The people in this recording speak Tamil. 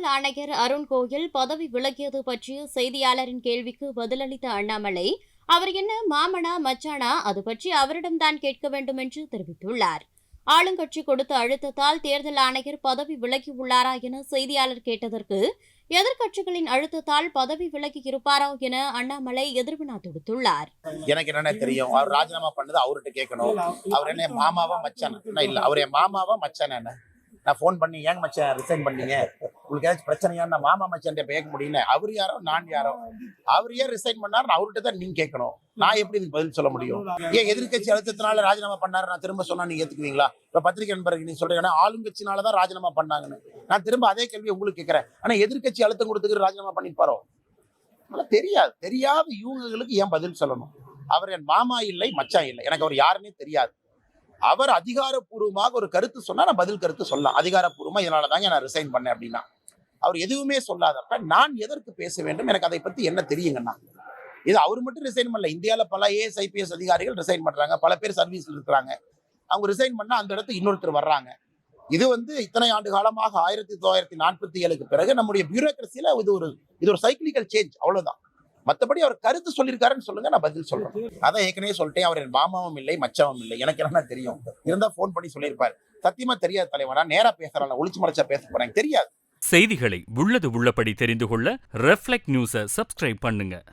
தேர்தல் ஆணையர் அருண் கோயல் பதவி விலகியது பற்றிய செய்தியாளரின் கேள்விக்கு பதிலளித்த அண்ணாமலை, அவர் என்ன மாமனா மச்சானா, அது பற்றி அவரிடம்தான் கேட்க வேண்டும் என்று தெரிவித்துள்ளார். ஆளுங்கட்சி கொடுத்த அழுத்தத்தால் தேர்தல் ஆணையர் பதவி விலகியுள்ளாரா என செய்தியாளர் கேட்டதற்கு, எதிர்க்கட்சிகளின் அழுத்தத்தால் பதவி விலகி இருப்பாரோ என அண்ணாமலை எதிர்வினா தொடுத்துள்ளார். எனக்கு என்ன தெரியும், அவர் ராஜினாமா பண்ணது அவர்கிட்ட கேட்கணும். அவர் என்ன மாமாவா மச்சானா? இல்ல, அவர் என் மாமாவா மச்சானா? என்ன நான் போன் பண்ணி ஏங்க மச்சான் ரிசைன் பண்ணீங்க, உங்களுக்கு ஏதாச்சும் பிரச்சனையா மாமா மச்சான் கேட்க முடியல. அவர் யாரோ நான் யாரோ, அவர் ஏன் ரிசைன் பண்ணாரு அவர்கிட்ட தான் நீங்க கேட்கணும். நான் எப்படி இதுக்கு பதில் சொல்ல முடியும்? ஏன் எதிர்கட்சி அழுத்தத்தினால ராஜினாமா பண்ணாரு நான் திரும்ப சொன்னா நீங்க ஏத்துக்குவீங்களா? இப்ப பத்திரிகை நண்பருக்கு நீங்க சொல்றீங்கன்னா ஆளுங்கட்சினாலதான் ராஜினாமா பண்ணாங்கன்னு, நான் திரும்ப அதே கேள்வி உங்களுக்கு கேட்கிறேன். ஆனா எதிர்கட்சி அழுத்தம் கொடுத்துக்கு ராஜினாமா பண்ணிருப்பாரோ? தெரியாது. தெரியாத யூகங்களுக்கு ஏன் பதில் சொல்லணும்? அவர் என் மாமா இல்லை மச்சான் இல்லை, எனக்கு அவர் யாருன்னே தெரியாது. அவர் அதிகாரப்பூர்வமாக ஒரு கருத்து சொன்னா நான் பதில் கருத்து சொல்லலாம். அதிகாரப்பூர்வமா இதனாலதாங்க நான் ரிசைன் பண்ணேன் அப்படின்னா, அவர் எதுவுமே சொல்லாதப்ப நான் எதற்கு பேச வேண்டும்? எனக்கு அதை பத்தி என்ன தெரியுங்கன்னா, இது அவர் மட்டும் ரிசைன் பண்ணல, இந்தியாவில் பல AS IPS அதிகாரிகள் ரிசைன் பண்றாங்க, பல பேர் சர்வீஸ்ல இருக்கிறாங்க. அவங்க ரிசைன் பண்ணா அந்த இடத்துக்கு இன்னொருத்தர் வர்றாங்க. இது இத்தனை ஆண்டு காலமாக 1947க்கு பிறகு நம்முடைய பியூரோக்ரஸியில இது ஒரு சைக்கிளிக்கல் சேஞ்ச், அவ்வளவுதான். மற்றபடி அவர் கருத்து சொல்லியிருக்காருன்னு சொல்லுங்க, நான் பதில் சொல்றேன். அதான் ஏற்கனவே சொல்லிட்டேன், அவர் என் மாமாவும் இல்லை மச்சாவும் இல்லை. எனக்கு என்ன தெரியும்? இருந்தா போன் பண்ணி சொல்லியிருப்பாரு. சத்தியமா தெரியாது தலைவனா, நேரா பேசுறாங்க, ஒளிச்சு மறைச்சா பேச போறாங்க, தெரியாது. செய்திகளை உள்ளது உள்ளபடி தெரிந்து கொள்ள ரெஃப்ளெக்ட் நியூஸை சப்ஸ்கிரைப் பண்ணுங்க.